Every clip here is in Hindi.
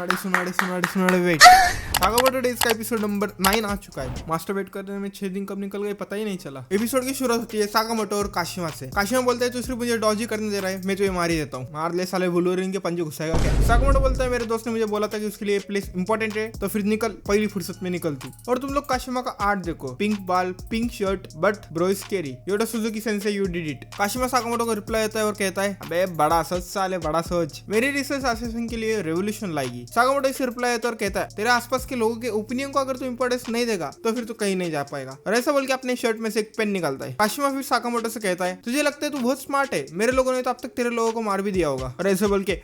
सुनाड़े वेट सागामोटो डेज का एपिसोड नंबर 9 आ चुका है। मास्टरबेट करने में 6 दिन कब निकल गए पता ही नहीं चला। एपिसोड की शुरुआत होती है सागामोटो और काशिमा से। काशिमा बोलता है तू सिर्फ मुझे डॉजी करने दे रहा है, मैं तुझे मार ही देता हूँ। मार ले साले, वुल्वरीन के पंजे घुसाएगा क्या। सागामोटो बोलता है मेरे दोस्त ने मुझे बोला था कि उसके लिए प्लेस इंपॉर्टेंट है, तो फिर निकल, पहली फुर्सत में निकल तू। और तुम लोग काशिमा का आर्ट देखो, पिंक बाल, pink shirt, but bro is scary, Yoda Suzuki sensei you did it. Kashima Sakamoto को रिप्लाई देता है और कहता है अबे बड़ा सोच साले, बड़ा सोच, मेरी रिसर्च एसोसिएशन के लिए रेवोल्यूशन लाएगी। सागामोटो इसे रिप्लाई देता है और कहता है तेरे आसपास के लोगों के ओपिनियन को अगर तू इंपॉर्टेंस नहीं देगा तो फिर तू कहीं नहीं जा पाएगा। और ऐसा बोल के अपने शर्ट में से एक पेन निकालता है। काशिमा फिर सागामोटो से कहता है तुझे लगता है तू बहुत स्मार्ट है, मेरे लोगों ने तो अब तक तेरे लोगों को मार भी दिया होगा। और ऐसे बोल के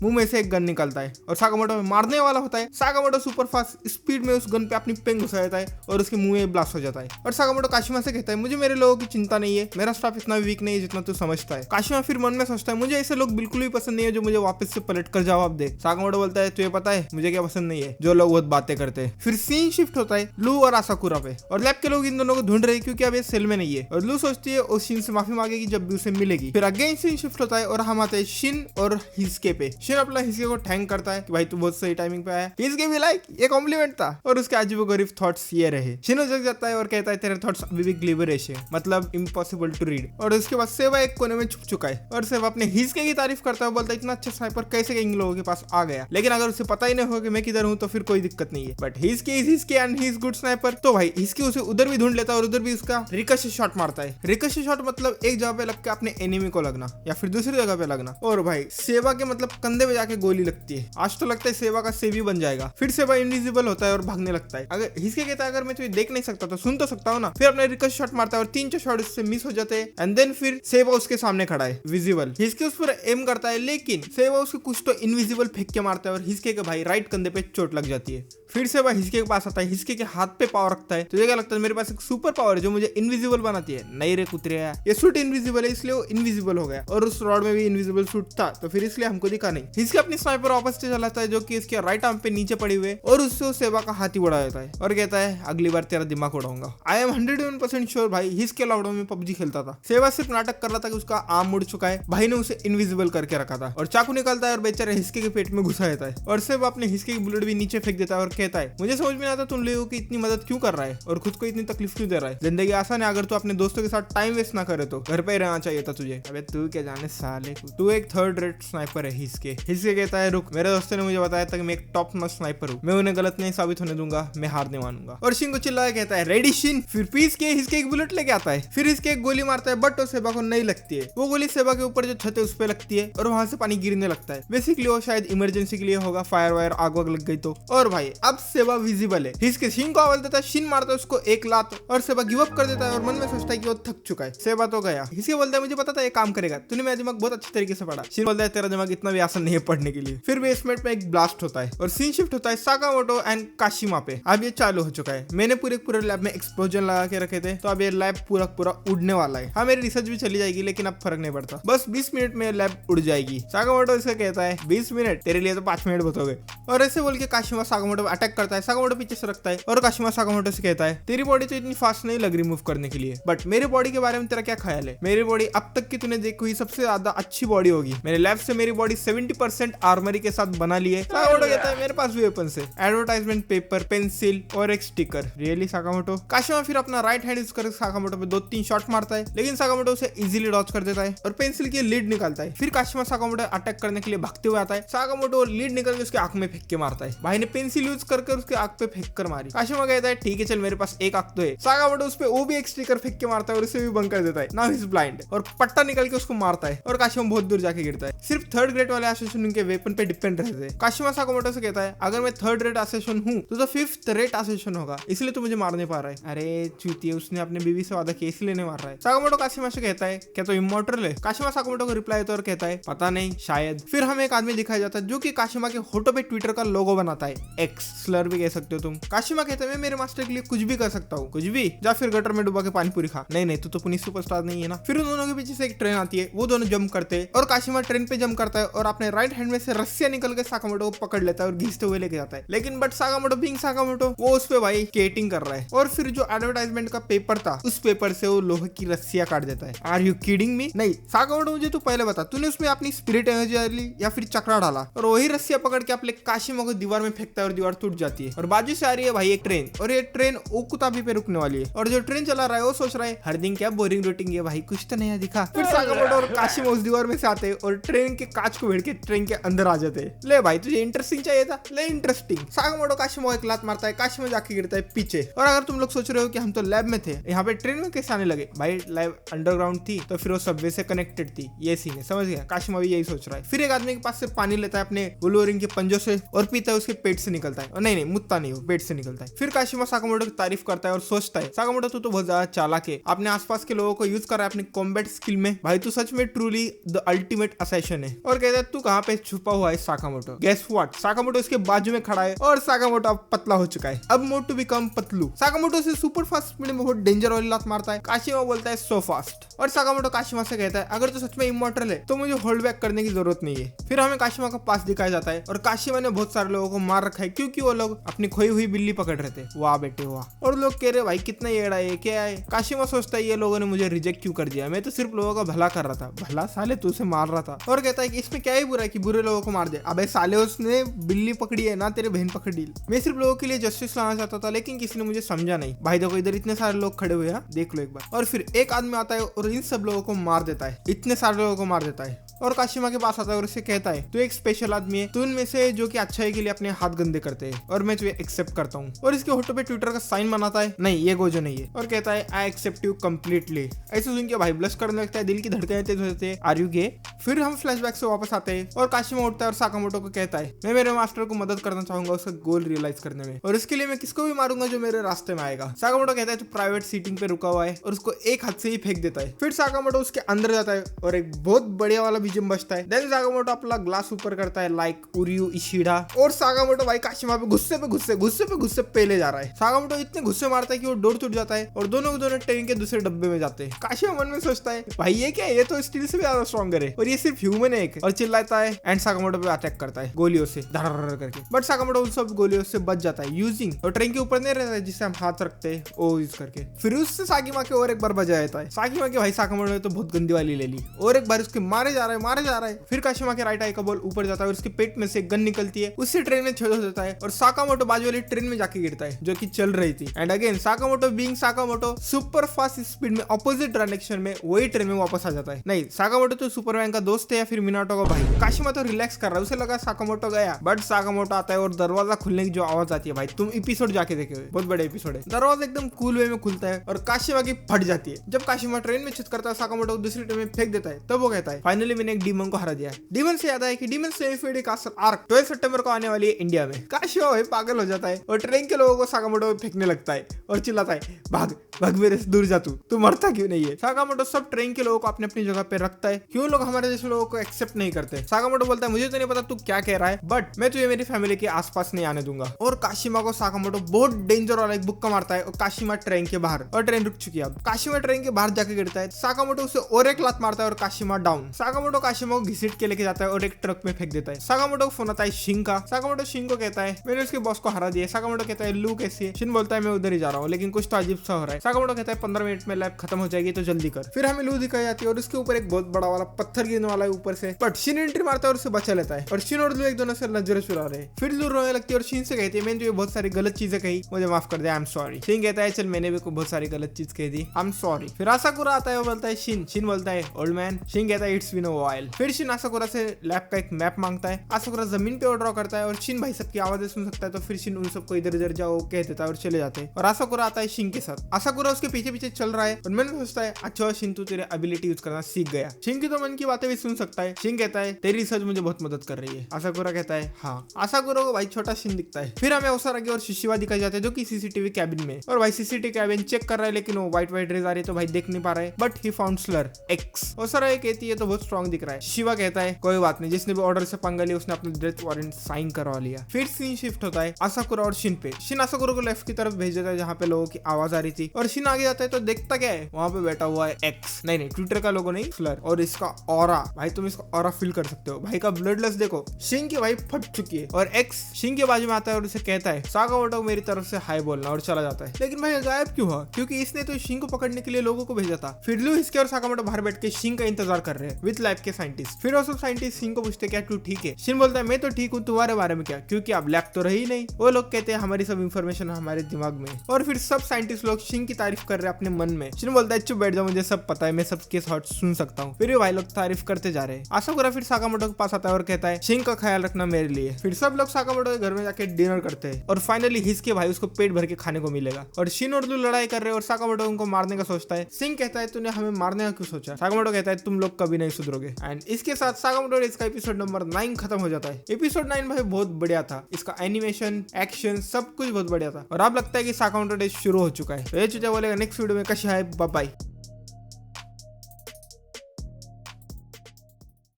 मुंह में से एक गन निकलता है और सागामोटो मारने वाला होता है। सागामोटो सुपर फास्ट स्पीड में उस गन पे अपनी पेन घुसा देता है और उसके मुंह में ब्लास्ट हो जाता है। और सागामोटो काशिमा से कहता है मुझे मेरे लोगों की चिंता नहीं है, मेरा स्टाफ इतना वीक नहीं है जितना तू समझता है। काशिमा फिर मन में सोचता है मुझे ऐसे लोग बिल्कुल भी पसंद नहीं है जो मुझे वापस से पलट कर जवाब दे। सागामोटो बोलता है तुझे पता है मुझे क्या पसंद नहीं है, जो लोग बहुत बातें करते हैं। फिर सीन शिफ्ट होता है लू और आसाकुरा पे, और लैब के लोग इन दोनों को ढूंढ रहे हैं क्योंकि अब ये सेल में नहीं है। और लू सोचती है उस शिन से माफी मांगेगी जब भी उसे मिलेगी। फिर अगेन सीन शिफ्ट होता है और हम आते हैं शिन और हिस्के पे। शिन अपना हिस्के को थैंक करता है कि भाई तू बहुत सही टाइमिंग पे आया। हिस्के भी लाइक ये कॉम्प्लीमेंट था और उसके अजीबोगरीब थॉट्स ये रहे। शिन जग जाता है और कहता है तेरे थॉट्स अभी भी ग्लिबरिश है, मतलब इम्पॉसिबल टू रीड। और उसके बाद सेवा एक कोने में छुप चुका है और सेवा अपने हिस्के की तारीफ करता है, बोलता है इतना अच्छा स्नाइपर कैसे इन लोगों के पास आ गया। लेकिन अगर उसे पता ही नहीं हो कि मैं किधर हूँ तो फिर कोई दिक्कत नहीं है। But Heisuke is Heisuke and he is good sniper, तो भाई हिस्के उसे उधर भी ढूंढ लेता है और उधर भी उसका रिकॉशेट शॉट मारता है। रिकॉशेट शॉट मतलब एक जगह पे लग के अपने एनिमी को लगना या फिर दूसरी जगह पे लगना। और भाई सेवा के मतलब कंधे पे जाके गोली लगती है। आज तो लगता है सेवा का सेव ही बन जाएगा। फिर सेवा इनविजिबल होता है और भागने लगता है। अगर हिस्के कहता है अगर मैं तुझे देख नहीं सकता तो सुन तो सकता हूँ ना। फिर अपने रिकॉशेट शॉट मारता है और 3-4 शॉट उससे मिस हो जाते हैं। एंड देन फिर सेवा उसके सामने खड़ा है विजिबल। हिस्के उस पर एम करता है लेकिन सेवा उसको कुछ तो इनविजिबल फेंक के मारता है और हिस्के के भाई राइट कंधे पे चोट लग जाती है। फिर सेवा हिस्के के पास आता है, हिस्के के हाथ पे पावर रखता है। तुझे क्या लगता है मेरे पास एक सुपर पावर है जो मुझे इनविजिबल बनाती है? नहीं रे कुतरिया, ये सूट इनविजिबल है इसलिए वो इनविजिबल हो गया और उस रॉड में भी इनविजिबल सूट था तो फिर इसलिए हमको दिखा नहीं। हिस्के अपनी स्नाइपर वापस से चलाता है जो कि इसके राइट आर्म पे नीचे पड़ी हुई है और उससे सेवा का हाथी उड़ा देता है और कहता है अगली बार तेरा दिमाग उड़ाऊंगा। आई एम 101% श्योर भाई हिस्के लॉकडाउन में पबजी खेलता था। सेवा सिर्फ नाटक कर रहा था कि उसका आर्म मुड़ चुका है, भाई ने उसे इनविजिबल करके रखा था। और चाकू निकालता है और बेचारे हिस्के के पेट में घुसा देता है और सेवा अपने हिस्के की बुलेट भी नीचे फेंक देता है और कहता है मुझे समझ में आता तुम लोगों की इतनी मदद क्यों कर रहा है और खुद को इतनी तकलीफ क्यों दे रहा है। जिंदगी आसान है अगर तू अपने दोस्तों के साथ टाइम वेस्ट ना करे तो घर पे ही रहना चाहिए था तुझे। अबे तू क्या जाने साले, तू एक थर्ड रेट स्नाइपर है। हिस्के कहता है रुक, मेरे दोस्तों ने मुझे बताया था कि मैं एक टॉप नॉच स्नाइपर हूँ, मैं उन्हें गलत नहीं साबित होने दूंगा, मैं हार नहीं मानूंगा। और शिन को चिल्लाया कहता है रेडी शिन। फिर पीस के हिस्के एक बुलेट लेके आता है। फिर इसके एक गोली मारता है बट वो सेवा को नहीं लगती है। वो गोली सेवा के ऊपर जो छत है उस पे लगती है और वहां से पानी गिरने लगता है। बेसिकली वो शायद इमरजेंसी के लिए होगा, फायर वायर आग वाग लग गई तो। और भाई अब सेवा विजिबल है। हिस्के शिन को आवाज देता है, शिन मारता है उसको एक लात और सेवा गिव अप कर देता है और मन में सोचता है कि वो थक चुका है, सेवा तो गया। हिस्के बोलता है मुझे पता था ये काम करेगा, तूने मेरा दिमाग बहुत अच्छे तरीके से पढ़ा। शिन बोलता है तेरा दिमाग इतना भी आसान नहीं है पढ़ने के लिए। फिर बेसमेंट में एक ब्लास्ट होता है और सीन शिफ्ट होता है सागामोटो एंड काशिमा पे। अब ये चालू हो चुका है। मैंने पूरे लैब में एक्सप्लोजन लगा के रखे थे तो अब ये लैब पूरा उड़ने वाला है। हाँ मेरी रिसर्च भी चली जाएगी लेकिन अब फर्क नहीं पड़ता, बस 20 मिनट में लैब उड़ जाएगी। सागामोटो इसे कहता है 20 मिनट तेरे लिए तो 5 मिनट बहुत हो गए। और ऐसे बोल के काशिमा सागामोटो अटैक करता है। सागामोटो पीछे से रखता है और काशिमा सागामोटो से कहता है तेरी बॉडी तो इतनी फास्ट नहीं लग रही मूव करने के लिए, बट मेरी बॉडी के बारे में तेरा क्या ख्याल है? मेरी बॉडी अब तक की तूने देखी हुई सबसे ज्यादा अच्छी बॉडी होगी। मेरे लैब से मेरी बॉडी 70% आर्मरी के साथ बना ली है। सागामोटो कहता है मेरे पास भी वेपन्स है, एडवर्टाइजमेंट पेपर, पेंसिल और एक स्टिकर। रियली सागामोटो? काशिमा फिर अपना राइट हैंड यूज कर सागामोटो पे 2-3 शॉट मारता है लेकिन सागामोटो उसे इजीली डॉज कर देता है और पेंसिल की लीड निकालता है। फिर काशिमा सागामोटो अटैक करने के लिए भागते हुए आता है। सागामोटो लीड निकल के उसके आंख में फेंक के मारता है। भाई ने पेंसिल यूज करके उसके आंख पे फेंक कर मारी। काशिमा कहता है ठीक है चल मेरे पास एक आंख तो है। सागामोटो उस पे वो भी एक स्टिकर फेंक के मारता है और उसे भी बंद कर देता है। नाउ ही इज ब्लाइंड और पट्टा निकल के उसको मारता है और काशिमा बहुत दूर जाके गिरता है। सिर्फ थर्ड ग्रेड वाले एसोसिएशन उनके वेपन पे डिपेंड रहते हैं। काशिमा सागामोटो से कहता है अगर मैं थर्ड रेट एसोसिएशन हूँ तो 5th रेट एसोसिएशन होगा, इसलिए तो मुझे मार नहीं पा रहा है। अरे चूतिया, उसने अपने बीवी से वादा किया इसलिए नहीं मार रहा है। सागामोटो काशिमा से कहता है क्या तो इमॉर्टल है? काशिमा सागामोटो को रिप्लाई देता है और कहता है पता नहीं शायद। फिर हमें एक आदमी दिखाया जाता है जो कि काशिमा के होठों पे ट्विटर का लोगो बनाता है, एक्स स्लर भी कह सकते हो तुम। काशिमा कहता है मैं मेरे मास्टर के लिए कुछ भी कर सकता हूँ। कुछ भी? जा फिर गटर में डुबा के पानी पूरी खा। नहीं तू तो पुलिस सुपरस्टार नहीं है ना। फिर उन दोनों के पीछे से एक ट्रेन आती है, वो दोनों जंप करते हैं और काशिमा ट्रेन पे जंप करता है और अपने राइट हैंड में से रस्सियां निकल के सागामोटो को पकड़ लेता है और घींचते हुए लेके जाता है। लेकिन बट सागामोटो बीइंग सागामोटो वो उस पे भाई स्केटिंग कर रहा है और फिर जो एडवर्टाइजमेंट का पेपर था उस पेपर से वो लोहे की रस्सियां काट देता है। Are you kidding me? नहीं सागामोटो मुझे तू पहले बता, तूने उसमें अपनी स्पिरिट एनर्जी डाली या फिर चक्रा डाला और वही रस्सियां पकड़ के अपने काशिमा को दीवार में फेंकता है और दीवार टूट जाती है। और बाजू से आ रही है भाई एक ट्रेन, और ये ट्रेन ओकुताबी पे रुकने वाली है। और जो ट्रेन चला रहा है वो सोच रहा है हर दिन क्या बोरिंग रूटिंग है भाई, कुछ तो नया दिखा। फिर साकामोटो और काशिमा उस दीवार में से आते हैं और ट्रेन के कांच को भिड़ के ट्रेन के अंदर आ जाते हैं। ले भाई तुझे इंटरेस्टिंग चाहिए था, ले इंटरेस्टिंग। साकामोटो काशिमा एक लात मारता है, काशिमा जाके गिरता है पीछे। और अगर तुम लोग सोच रहे हो कि हम तो लैब में थे, यहाँ पे ट्रेन में कैसे आने लगे, भाई लैब अंडरग्राउंड थी तो फिर वो सबवे से कनेक्टेड थी, ये सीन है, समझ गया। काशिमा भी यही सोच रहा है। फिर एक आदमी के पास से पानी लेता है अपने वुल्वरीन के पंजों से और पीता है, उसके पेट से निकलता है। और नहीं मुत्ता नहीं, वो पेट से निकलता है। फिर काशिमा साकामोटो की तारीफ करता है और सोचता है साकामोटो तू तो बहुत ज्यादा चालाक है, अपने आसपास के लोगों को यूज कर रहा है अपनी कॉम्बैट स्किल में, भाई तू सच में ट्रूली द अल्टीमेट असैसिन है। और कहता है तू कहाँ पे छुपा हुआ है साकामोटो। गेस व्हाट, साकामोटो इसके बाजू में खड़ा है और साकामोटो अब पतला हो चुका है, अब मोटू बिकम पतलू। साकामोटो से सुपर फास्ट स्पीड में बहुत डेंजर वाली लात मारता है। काशिमा बोलता है सो फास्ट। और साकामोटो काशिमा से कहता है अगर तू सच में इमॉर्टल है तो मुझे होल्ड बैक करने की जरूरत नहीं है। फिर हमें काशिमा का पास दिखाया जाता है और काशिमा ने बहुत सारे लोगों को मार रखा है क्योंकि वो लोग अपनी खोई हुई बिल्ली पकड़ रहे थे। वाह बेटे वाह। और लोग कह रहे भाई कितना येड़ा है, क्या है। काशिमा सोचता है ये लोगों ने मुझे रिजेक्ट क्यों कर दिया, मैं तो सिर्फ लोगों का भला कर रहा था। भला साले तू उसे मार रहा था। और कहता है कि इसमें क्या ही बुरा है कि बुरे लोगों को मार दे। अबे साले उसने बिल्ली पकड़ी है ना, तेरे बहन पकड़ी। मैं सिर्फ लोगों के लिए जस्टिस लाना चाहता था लेकिन किसी ने मुझे समझा नहीं। भाई देखो इधर इतने सारे लोग खड़े हुए हैं, देख लो एक बार। और फिर एक आदमी आता है और इन सब लोगों को मार देता है, इतने सारे लोगों को मार देता है। और काशिमा के पास आता है और उसे कहता है तू एक स्पेशल आदमी है, तू उनमें से जो कि अच्छाई के लिए अपने हाथ गंदे करते हैं और मैं तुझे एक्सेप्ट करता हूँ। और इसके होठों पे ट्विटर का साइन बनाता है, नहीं ये गोजो नहीं है। और कहता है आई एक्सेप्ट यू कंप्लीटली। ऐसे सुन के भाई ब्लश करने लगता है, दिल की धड़कनें तेज हो जाती है, आर यू गे। फिर हम फ्लैशबैक से वापस आते हैं और काशिमा उठता है और साकामोटो को कहता है मैं मेरे मास्टर को मदद करना चाहूंगा उसका गोल रियलाइज करने में, और इसके लिए मैं किसको भी मारूंगा जो मेरे रास्ते में आएगा। साकामोटो कहता है तू प्राइवेट सीटिंग पे रुका हुआ है और उसको एक हाथ से ही फेंक देता है। फिर साकामोटो उसके अंदर जाता है और एक बहुत बढ़िया वाला बीजीएम बजता है। साकामोटो अपना ग्लास ऊपर करता है लाइक उरियो इशिडा। और साकामोटो भाई काशिमा पे गुस्से पेले जा रहा है। साकामोटो इतने गुस्से मारता है कि वो डोर टूट जाता है और दोनों ट्रेन के दूसरे डब्बे में जाते हैं। काशिमा मन में सोचता है भाई ये क्या है, ये तो स्टील से भी ज्यादा स्ट्रॉन्गर है और ये सिर्फ ह्यूमन है और चिल्लाता है एंड साकामोटो पे अटैक करता है गोलियों से धड़ करके। बट साकामोटो उन सब गोलियों से बच जाता है यूजिंग, और ट्रेन के ऊपर नहीं रहता है जिससे हम हाथ रखते हैं वो यूज करके। फिर उससे साकिमा के और एक बार बजा जाता है। साकिमा के भाई साकामोटो ने तो बहुत गंदी वाली ले ली और एक बार उसके मारे जा रहा है। फिर काशिमा के राइट आई का बॉल ऊपर जाता है और उसके पेट में से गन निकलती है, उससे ट्रेन में छेद हो जाता है और साकामोटो बाजू वाली ट्रेन में जाके गिरता है जो कि चल रही थी। And again Sakamoto being Sakamoto super fast speed में ऑपोजिट डायरेक्शन में वही ट्रेन में वापस आ जाता है। नहीं साकामोटो तो सुपरमैन का दोस्त है या फिर मिनाटो का भाई। काशिमा तो रिलैक्स कर रहा है, उसे लगा साकामोटो गया, बट साकामोटो आता है और दरवाजा खुलने की जो आवाज आती है भाई तुम एपिसोड जाके देखे हुए, बहुत बड़े एपिसोड है। दरवाजा एकदम कूल वे में खुलता है और काशिमा की फट जाती है। जब काशिमा ट्रेन में छेद करता है साकामोटो दूसरी ट्रेन में फेंक देता है, तब वो कहता है फाइनली मैंने एक डीमन को हरा दिया। डीमन से याद है कि डीमन स्लेयर का आर्क 12 सितंबर को आने वाली है इंडिया में। काशिमा भाई पागल हो जाता है और ट्रेन के लोगों को साकामोटो पे फेंकने लगता है और चिल्लाता है भाग भाग मेरे से दूर जा, तू मरता क्यों नहीं है। साकामोटो सब ट्रेन के लोगों को अपनी अपनी जगह पे रखता है, क्यों लोग हमारे जैसे लोगों को एक्सेप्ट नहीं करते। साकामोटो बोलता है मुझे तो नहीं पता तू क्या कह रहा है बट मैं तुझे मेरी फैमिली के आसपास नहीं आने दूंगा। और काशिमा को साकामोटो बहुत डेंजर वाला एक बुक्का मारता है और काशिमा ट्रेन के बाहर, और ट्रेन रुक चुकी है। अब काशिमा ट्रेन के बाहर जाके गिरता है, साकामोटो उसे और एक लात मारता है और काशिमा डाउन। साकामोटो काशिमा को घसीट के लेके जाता है और एक ट्रक में फेंक देता है। साकामोटो को फोन आता है शिन का। साकामोटो शिन को कहता है मैंने उसके बॉस को हरा दिया। साकामोटो कहता है लू कैसी है। शिन बोलता है मैं उधर ही जा रहा हूँ लेकिन कुछ तो अजीब सा हो रहा है। साकामोटो कहता है 15 मिनट में लैब खत्म हो जाएगी तो जल्दी कर। फिर हमें लू दिखाई जाती है और उसके ऊपर एक बहुत बड़ा वाला पत्थर गिरने वाला है ऊपर से, बट शिन एंट्री मारता है और उसे बचा लेता है और शिन और लू एक दोनों से नजर चुरा रहे हैं। फिर लू रोने लगती है और शिन से कहती है मैंने तुझे बहुत सारी गलत चीजें कही, मुझे माफ कर दे, आई एम सॉरी। शिन कहता है चल मैंने भी बहुत सारी गलत चीज कह दी, आई एम सॉरी। फिर आसाकुरा आता है और बोलता है शिन बोलता है ओल्ड मैन। शिन कहता है इट्स बीन अ व्हाइल। फिर शिन आसाकुरा से लैब का एक मैप मांगता है। आसाकुरा जमीन पे ड्रॉ करता है और शिन भाई सबकी आवाजें सुन सकता है तो फिर शिन उन सबको इधर इधर जाओ कह देता है और चले जाते हैं। और आसाकुरा आता है शिन के साथ। आसाकुरा उसके पीछे पीछे चल रहा है और मैंने सोचता है अच्छा शिन तू तेरे एबिलिटी यूज करना सीख गया। शिन की तो मन की बातें भी सुन सकता है। शिन कहता है तेरी रिसर्च मुझे बहुत मदद कर रही है। आसाकुरा कहता है हाँ। आसाकुरा को भाई छोटा शिन दिखता है। फिर हमें ओसारागी और शिशिवा दिखाई जाते हैं जो कि सीसीटीवी कैबिन में, और भाई सीसीटीवी कैबिन चेक कर रहा है लेकिन वो व्हाइट रेज आ रही है तो भाई देख नहीं पा रहा है, but he found Slur X. Osaragi कहती है तो बहुत स्ट्रॉन्ग दिख रहा है। शिवा कहता है कोई बात नहीं, जिसने भी ऑर्डर से पंगा लिया उसने अपना डेथ वारंट साइन करवा लिया। फिर सीन शिफ्ट होता है आसाकुरा और शिन पे। शिन आसाकुरा को लेफ्ट की तरफ भेज देता है जहाँ पे लोगों की आवाज आ रही थी, और शिन आगे जाता है तो देखता क्या है वहाँ पे बैठा हुआ है एक्स, नहीं ट्विटर का लोगो नहीं स्लर, और इसका ऑरा भाई तुम इसका ऑरा फील कर सकते हो। भाई का ब्लड लेस देखो, शिन की भाई फट चुकी है और एक्स शिन के बाजू में आता है और उसे कहता है साकामोटो मेरी तरफ से हाई बोलना, और चला जाता है। लेकिन भाई गायब क्यों हुआ, क्योंकि इसने तो शिन को पकड़ने के लिए लोगों को भेजा था। फिर लू इसके और साकामोटो बाहर बैठ के शिन का इंतजार कर रहे हैं विद लाइफ के साइंटिस्ट। फिर वो सब साइंटिस्ट शिन को पूछते क्या तू ठीक है? शिन बोलता है मैं तो ठीक हूँ, तुम्हारे बारे में क्या, क्योंकि आप ब्लैक तो रही नहीं। वो लोग कहते हैं हमारी सब इन्फॉर्मेशन हमारे दिमाग में। और फिर सब साइंटिस्ट लोग शिन की तारीफ कर रहे हैं अपने मन में। शिन बोलता है चुप बैठ जाओ, मुझे सब पता है, मैं सबके थॉट्स सुन सकता हूँ। फिर भाई लोग तारीफ करते जा रहे हैं। आसाकुरा फिर साकामोटो के पास आता है और कहता है शिन का ख्याल रखना मेरे लिए। फिर सब लोग साकामोटो के घर में जाके डिनर करते हैं और फाइनली हिसके भाई उसको पेट भर के खाने को मिलेगा। और शिन और लू लड़ाई कर रहे हैं और साकामोटो उनको मारने का सोचता है। शिन कहता है तूने हमें मारने का क्यों सोचा? साकामोटो कहता है तुम लोग कभी नहीं सुधरोगे। एंड इसके साथ साकामोटो डेज का एपिसोड नंबर 9 खत्म हो जाता है। एपिसोड 9 भाई बहुत बढ़िया था, इसका एनिमेशन, एक्शन सब कुछ बहुत बढ़िया था और अब लगता है कि साकामोटो डेज शुरू हो चुका है। तो ये चीजें बोलेगा नेक्स्ट वीडियो में। कशी है, बाय बाय।